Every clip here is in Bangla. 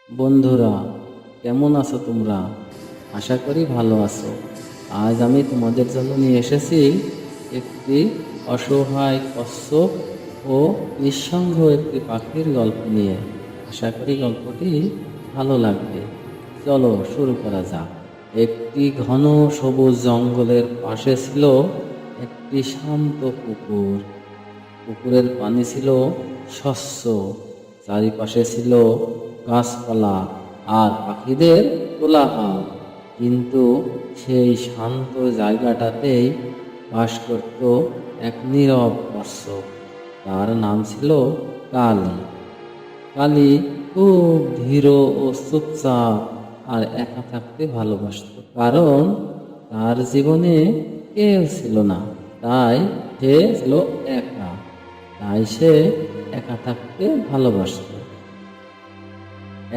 বন্ধুরা, কেমন আছো তোমরা? আশা করি ভালো আছো। আজ আমি তোমাদের জন্য নিয়ে এসেছি একটি অসহায় কচ্ছপ ও নিঃসঙ্গ একটি পাখির গল্প নিয়ে। আশা করি গল্পটি ভালো লাগবে। চলো শুরু করা যাক। একটি ঘন সবুজ জঙ্গলের পাশে ছিল একটি শান্ত পুকুর। পুকুরের পানি ছিল স্বচ্ছ, চারিপাশে ছিল গাছপালা আর পাখিদের কোলাহল। কিন্তু সেই শান্ত জায়গাটাতেই বাস করত এক নীরব কচ্ছপ। তার নাম ছিল কালী। কালী খুব ধীর ও চুপচাপ আর একা থাকতে ভালোবাসত, কারণ তার জীবনে কেউ ছিল না। তাই সে ছিল একা, তাই সে একা থাকতে ভালোবাসত।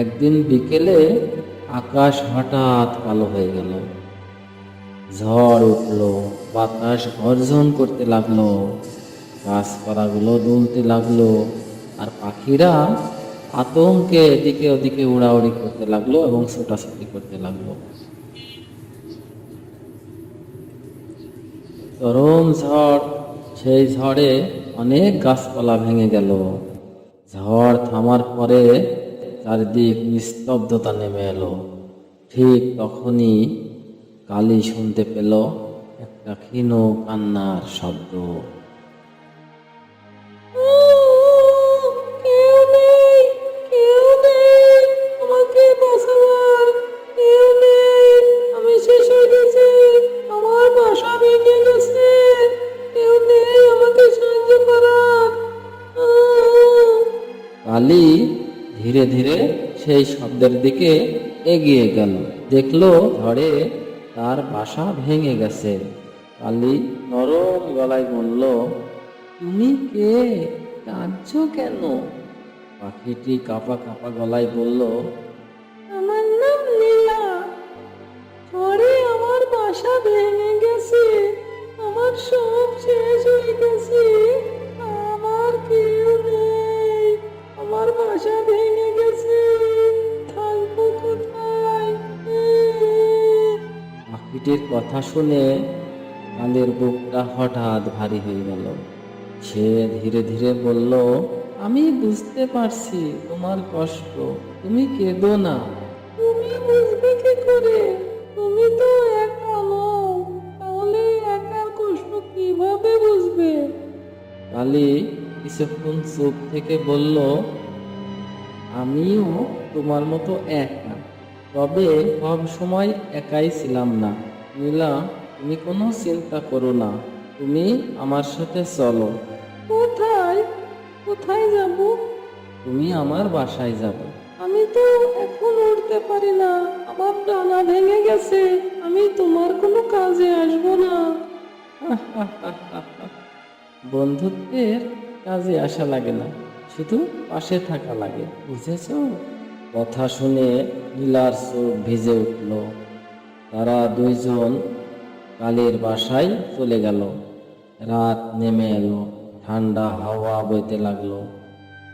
একদিন বিকেলে আকাশ হঠাৎ কালো হয়ে গেল। ঝড় উঠলো, বাতাস গর্জন করতে লাগলো, গাছপালাগুলো দুলতে লাগলো, আর পাখিরা আতঙ্কে এদিকে ওদিকে উড়াউড়ি করতে লাগলো এবং ছোটাছুটি করতে লাগলো। চরম ঝড়, সেই ঝড়ে অনেক গাছপালা ভেঙে গেল। ঝড় থামার পরে চারিদিক নিস্তব্ধতা নেমে এলো। ঠিক তখনই কালী শুনতে পেল একটা ক্ষীণ কান্নার শব্দ। কালী ধীরে ধীরে সেই শব্দের দিকে এগিয়ে গেল। দেখলো ঝড়ে তার বাসা ভেঙে গেছে। কালী নরম গলায় বলল, তুমি কে? কাঁদছো কেন? পাখিটি কাঁপা কাঁপা গলায় বলল, আমার নাম নীলা। ঝড়ে আমার বাসা ভেঙে গেছে, আমার সব শেষ হয়ে গেছে, আমার কেউ নেই, আমার বাসা ভেঙে গেছে, থাকবো কোথায়? পাখিটির কথা শুনে কালের বুকটা হঠাৎ ভারী হয়ে গেল। সে ধীরে ধীরে বলল, আমি বুঝতে পারছি তোমার কষ্ট, তুমি কেঁদো না। তুমি বুঝবে কি করে? তুমি তো একা নও, তাহলে একার কষ্ট কিভাবে বুঝবে? কালী কিছুক্ষণ চুপ থেকে বলল, আমিও তোমার মতো একা, তবে সব সময় একাই ছিলাম না। নীলা, তুমি কোনো চিন্তা করো না, তুমি আমার সাথে চলো। কোথায়? কোথায় যাব? তুমি আমার বাসায় যাবে। আমি তো এখন উঠতে পারি না, আমার ডানা ভেঙে গেছে, আমি তোমার কোনো কাজে আসবো না। বন্ধুত্বের কাজে আসা লাগে না, শুধু পাশে থাকা লাগে, বুঝেছো? কথা শুনে নীলার চোখ ভিজে উঠল। তারা দুইজন কালীর বাসায় চলে গেল। রাত নেমে এলো, ঠান্ডা হাওয়া বইতে লাগলো।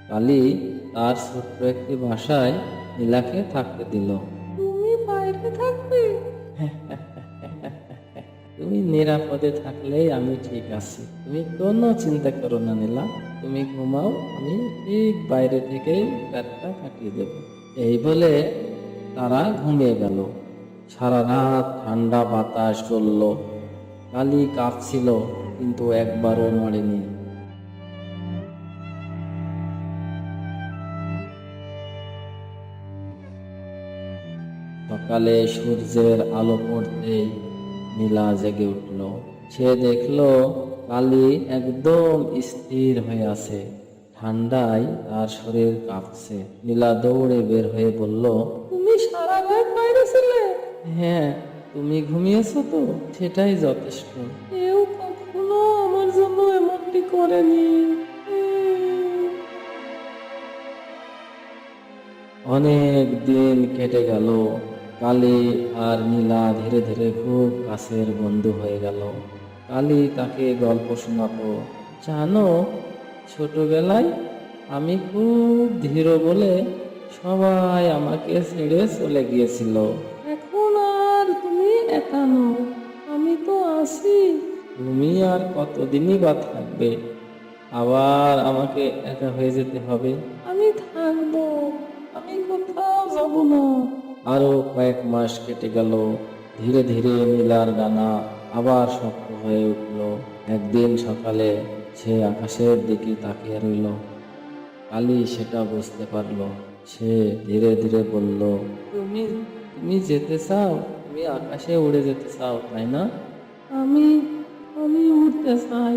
কালী তার ছোট্ট একটি বাসায় নীলাকে থাকতে দিল। তুমি বাইরে থাকবে? তুমি নিরাপদে থাকলেই আমি ঠিক আছি, তুমি কোনো চিন্তা করো না নীলা, তুমি ঘুমাও, আমি ঠিক বাইরে থেকেই রাতটা কাটিয়ে দেব। এই বলে তারা ঘুমিয়ে গেল। সারা রাত ঠান্ডা বাতাস চলল। কালী কাঁপছিল, কিন্তু একবারও নড়েনি। সকালে সূর্যের আলো পড়তেই নীলা জেগে উঠল। সে দেখল কালী একদম স্থির হয়ে আছে, ঠান্ডায় তার শরীর কাঁপছে। নীলা দৌড়ে বের হয়ে বলল, তুমি সারা রাত বাইরে ছিলে? হ্যাঁ, তুমি ঘুমিয়েছো তো, সেটাই যথেষ্ট। কেউ কখনো আমার জন্য এমনটি করেনি। অনেক দিন কেটে গেল। কালী আর নীলা ধীরে ধীরে খুব কাছের বন্ধু হয়ে গেল। কালী তাকে গল্প শোনাতো। জানো, ছোটবেলায় আমি খুব ধীর বলে সবাই আমাকে ছেড়ে চলে গিয়েছিল। এখন আর তুমি একা নও, আমি তো আছি। তুমি আর কতদিনই বা থাকবে? আবার আমাকে একা হয়ে যেতে হবে। আমি থাকবো, আমি কোথাও যাব না। আরো কয়েক মাস কেটে গেল। ধীরে ধীরে নীলার ডানা আবার শক্ত হয়ে উঠল। একদিন সকালে সে আকাশের দিকে তাকিয়ে রইল। কালী সেটা বুঝতে পারল। সে ধীরে ধীরে বলল, তুমি তুমি যেতে চাও? তুমি আকাশে উড়ে যেতে চাও, তাই না? আমি আমি উঠতে চাই,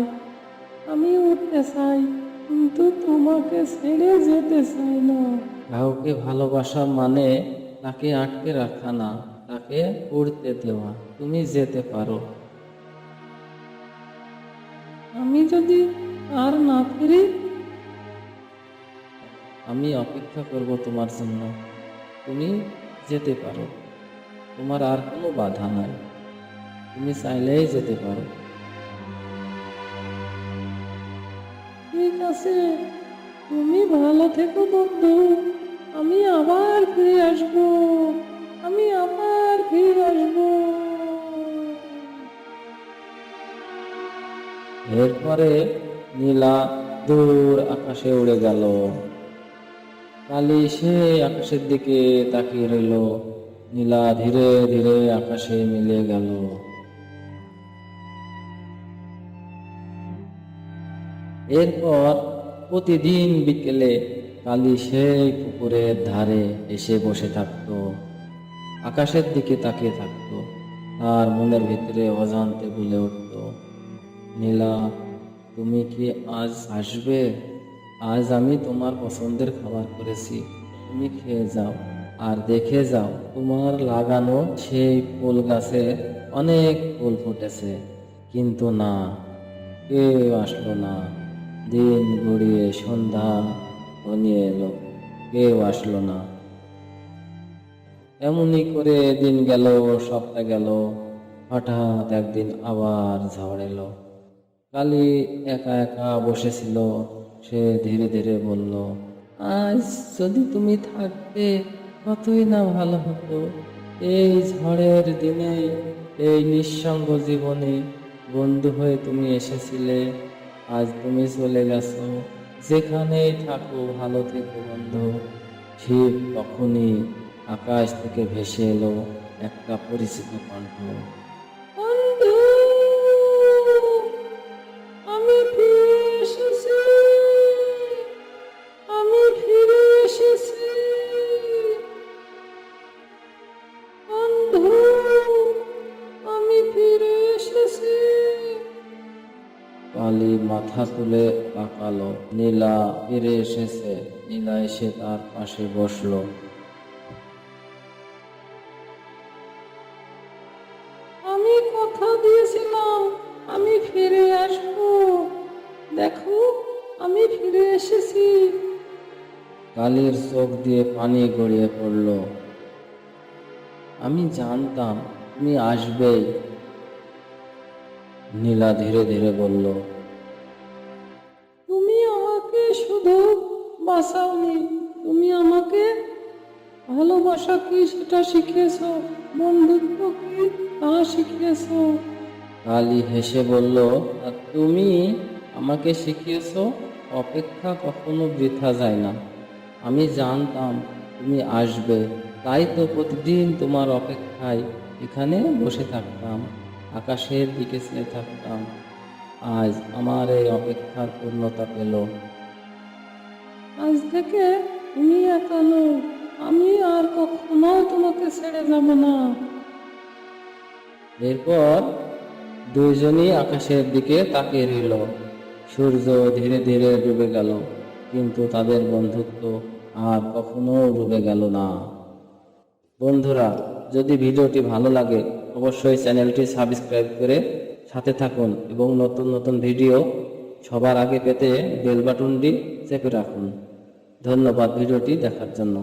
আমি উঠতে চাই, কিন্তু তোমাকে ছেড়ে যেতে চাই না। কাউকে ভালোবাসা মানে তাকে আটকে রাখা না, তাকে উড়তে দেওয়া। তুমি যেতে পারো। আমি যদি আর না ফিরি? আমি অপেক্ষা করব তোমার জন্য। তুমি যেতে পারো। তোমার আর কোনো বাধা নাই। তুমি চাইলেই যেতে পারো। ঠিক আছে, তুমি ভালো থেকো বন্ধু। আমি আবার ফিরে আসবো, আমি আবার ফিরে আসবো। এরপরে নীলা দূর আকাশে উড়ে গেল। কালী সেই আকাশের দিকে তাকিয়ে রইল। নীলা ধীরে ধীরে আকাশে মিলে গেল। এরপর প্রতিদিন বিকেলে কালী সেই পুকুরের ধারে এসে বসে থাকতো, আকাশের দিকে তাকিয়ে থাকতো। আর মনের ভিতরে অজান্তে বলে উঠত, নীলা, তুমি কি আজ আসবে? আজ আমি তোমার পছন্দের খাবার করেছি, তুমি খেয়ে যাও। আর দেখে যাও, তোমার লাগানো সেই ফুল গাছে অনেক ফুল ফুটেছে। কিন্তু না, কেউ আসলো না। দিন গড়িয়ে সন্ধ্যা ঘনিয়ে এলো, কেউ আসলো না। এমনই করে দিন গেল, সপ্তাহ গেল। হঠাৎ একদিন আবার ঝড় এলো। কালী একা একা বসেছিল। সে ধীরে ধীরে বলল, আজ যদি তুমি থাকতে কতই না ভালো হতো। এই ঝড়ের দিনে, এই নিঃসঙ্গ জীবনে বন্ধু হয়ে তুমি এসেছিলে। আজ তুমি চলে গেছো। যেখানেই থাকো ভালো থেকো বন্ধু। ঠিক তখনই আকাশ থেকে ভেসে এলো একটা পরিচিত কণ্ঠ। বন্ধু, আমি ফিরে এসেছি, আমি ফিরে এসেছি। বন্ধু, আমি ফিরে এসেছি। কালী মাথা তুলে তাকালো। নীলা ফিরে এসেছে। নীলা এসে তার পাশে বসলো। আমি কথা দিয়েছিলাম আমি ফিরে আসবো। দেখো, আমি ফিরে এসেছি। কালীর চোখ দিয়ে পানি গড়িয়ে পড়ল। আমি জানতাম তুমি আসবেই, নীলা ধীরে ধীরে বলল। তুমি আমাকে শুধু বাঁচাওনি, তুমি আমাকে ভালোবাসা কি সেটা শিখিয়েছো, বন্ধুত্ব কি তা শিখিয়েছো। কালী হেসে বলল, আর তুমি আমাকে শিখিয়েছো অপেক্ষা কখনো বৃথা যায় না। আমি জানতাম তুমি আসবে, তাই তো প্রতিদিন তোমার অপেক্ষায় এখানে বসে থাকতাম, আকাশের দিকে চেয়ে থাকতাম। আজ আমার এই অপেক্ষার পূর্ণতা পেল। আজ থেকে তুমি একা নও, আমি আর কখনো তোমাকে ছেড়ে যাব না। এরপর দুইজনই আকাশের দিকে তাকিয়ে রইল। সূর্য ধীরে ধীরে ডুবে গেল, কিন্তু তাদের বন্ধুত্ব আর কখনো ডুবে গেল না। বন্ধুরা, যদি ভিডিওটি ভালো লাগে অবশ্যই চ্যানেলটি সাবস্ক্রাইব করে সাথে থাকুন এবং নতুন নতুন ভিডিও সবার আগে পেতে বেল বাটনটি চেপে রাখুন। ধন্যবাদ ভিডিওটি দেখার জন্য।